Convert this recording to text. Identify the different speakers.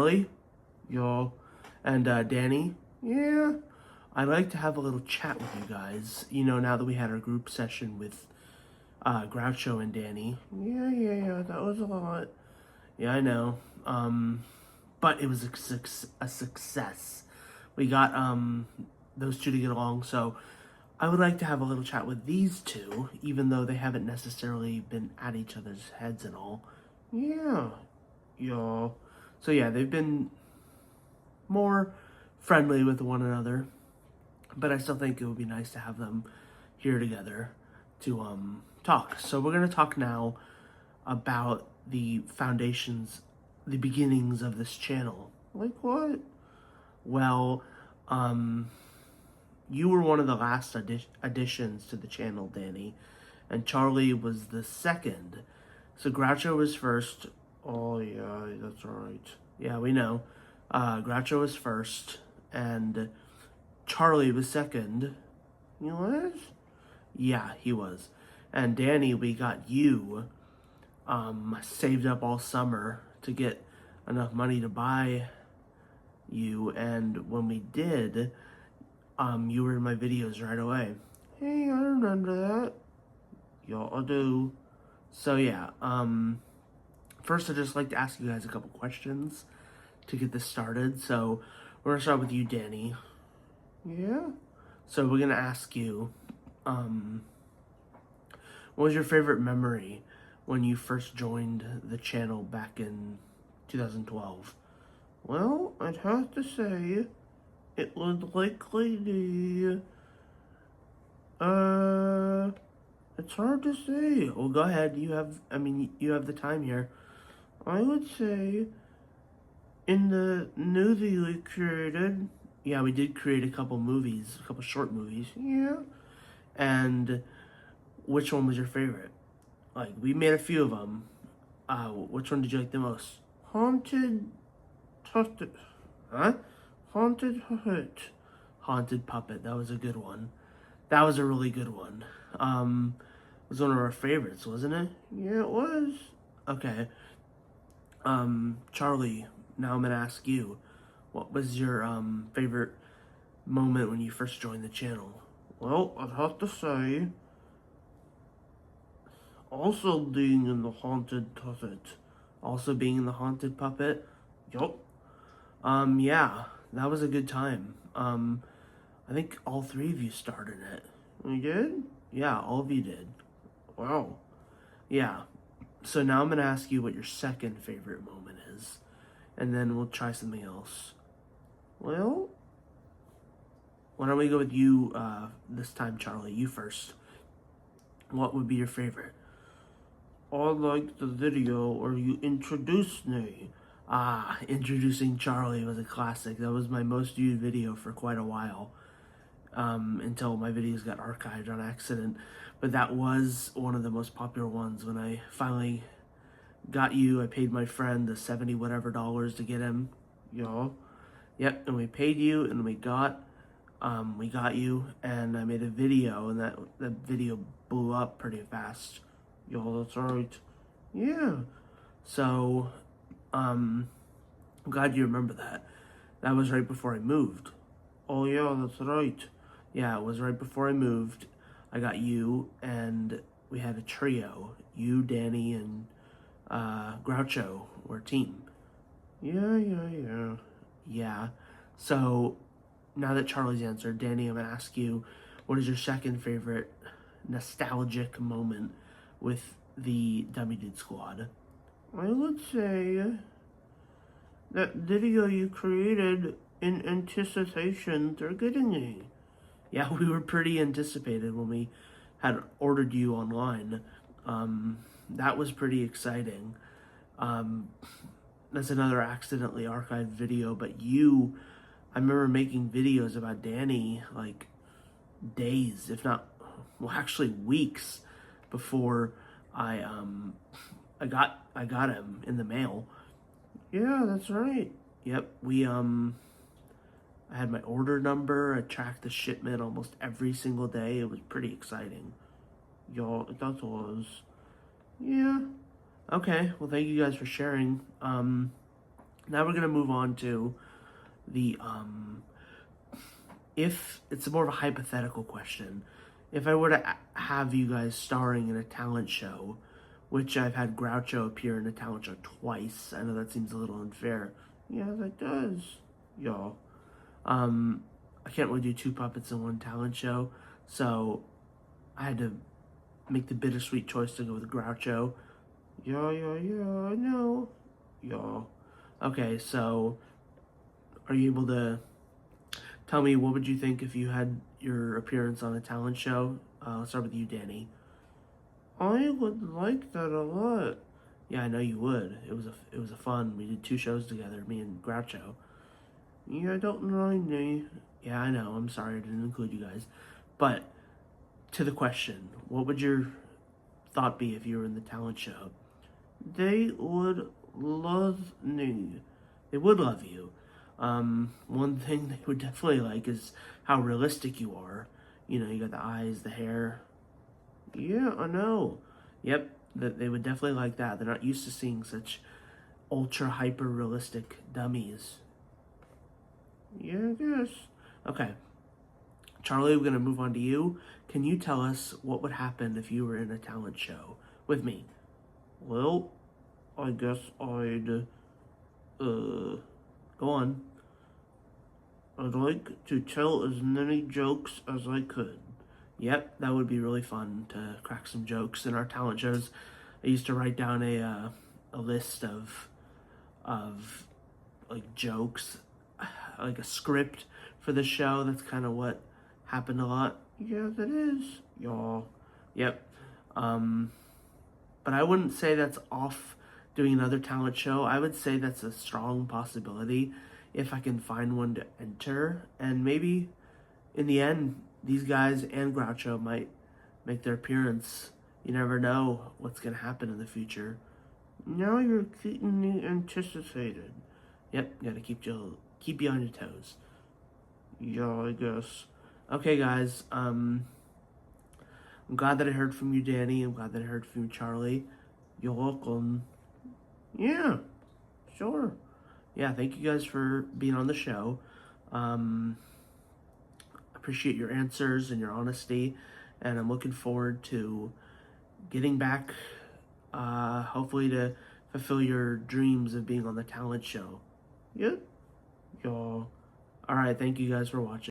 Speaker 1: Charlie, yo, and Danny, yeah. I'd like to have a little chat with you guys. You know, now that we had our group session with Groucho and Danny. Yeah, that was a lot. Yeah, I know. But it was a success. We got those two to get along, so I would like to have a little chat with these two, even though they haven't necessarily been at each other's heads and all. Yeah, y'all. So yeah, they've been more friendly with one another, but I still think it would be nice to have them here together to talk. So we're gonna talk now about the foundations, the beginnings of this channel. Like what? Well, you were one of the last additions to the channel, Danny, and Charlie was the second. So Groucho was first. Oh yeah, that's right. Yeah, we know. Groucho was first, and Charlie was second. He was? Yeah, he was. And Danny, we got you saved up all summer to get enough money to buy you, and when we did, you were in my videos right away. Hey, I remember that. Y'all do. So yeah, first I'd just like to ask you guys a couple questions to get this started. So we're gonna start with you, Danny. Yeah? So we're gonna ask you, what was your favorite memory when you first joined the channel back in 2012? Well, I'd have to say it would likely be, it's hard to say. Well, go ahead. You have the time here. I would say in the movie we created, yeah, we did create a couple movies, a couple short movies. Yeah. And which one was your favorite? Like, we made a few of them. Which one did you like the most? Haunted Puppet. Huh? Haunted Puppet. Haunted Puppet. That was a good one. That was a really good one. It was one of our favorites, wasn't it? Yeah, it was. Okay. Charlie, now I'm gonna ask you, what was your favorite moment when you first joined the channel? Well, I'd have to say, also being in the Haunted Puppet. Also being in the Haunted Puppet? Yup. Yeah, that was a good time. I think all three of you started it. We did? Yeah, all of you did. Wow. Yeah. So now I'm gonna ask you what your second favorite moment is, and then we'll try something else. Well, why don't we go with you this time, Charlie? You first. What would be your favorite? I liked the video where you introduced me. Introducing Charlie was a classic. That was my most viewed video for quite a while, until my videos got archived on accident. But that was one of the most popular ones. When I finally got you, I paid my friend the $70 whatever to get him. Yo. Yep, and we paid you, and we got you, and I made a video, and that video blew up pretty fast. Yo, that's right. Yeah. So, I'm glad you remember that. That was right before I moved. Oh yeah, that's right. Yeah, it was right before I moved. I got you, and we had a trio. You, Danny, and Groucho were a team. Yeah. So, now that Charlie's answered, Danny, I'm gonna ask you, what is your second favorite nostalgic moment with the Dummy Dude Squad? I would say that video you created in anticipation they're getting me. Yeah, we were pretty anticipated when we had ordered you online. That was pretty exciting. That's another accidentally archived video, but I remember making videos about Danny like days, if not, well, actually weeks before I got him in the mail. Yeah, that's right. Yep, I had my order number. I tracked the shipment almost every single day. It was pretty exciting. Y'all, that was. Yeah. Okay, well, thank you guys for sharing. Now we're gonna move on to the if it's more of a hypothetical question. If I were to have you guys starring in a talent show, which I've had Groucho appear in a talent show twice. I know that seems a little unfair. Yeah, that does, y'all. I can't really do two puppets in one talent show, so I had to make the bittersweet choice to go with Groucho. Yeah, I know. Y'all. Okay, so are you able to tell me what would you think if you had your appearance on a talent show? Let's start with you, Danny. I would like that a lot. Yeah, I know you would. It was a fun. We did two shows together, me and Groucho. Yeah, I don't mind me. Yeah, I know. I'm sorry I didn't include you guys. But to the question, what would your thought be if you were in the talent show? They would love me. They would love you. One thing they would definitely like is how realistic you are. You know, you got the eyes, the hair. Yeah, I know. Yep, that they would definitely like that. They're not used to seeing such ultra hyper realistic dummies. Yeah, I guess. Okay, Charlie, we're gonna move on to you. Can you tell us what would happen if you were in a talent show with me? Well, I guess I'd go on. I'd like to tell as many jokes as I could. Yep, that would be really fun to crack some jokes in our talent shows. I used to write down a list of like jokes, like a script for the show. That's kind of what happened a lot. Yeah, that is, y'all. Yep. Um, but I wouldn't say that's off doing another talent show. I would say that's a strong possibility if I can find one to enter. And maybe in the end, these guys and Groucho might make their appearance. You never know what's going to happen in the future. Now you're keeping me anticipated. Yep, gotta keep you on your toes. Yeah, I guess. Okay, guys. I'm glad that I heard from you, Danny. I'm glad that I heard from you, Charlie. You're welcome. Yeah, sure. Yeah, thank you guys for being on the show. Um, appreciate your answers and your honesty, and I'm looking forward to getting back, hopefully to fulfill your dreams of being on the talent show. Yep. Y'all. All right, thank you guys for watching.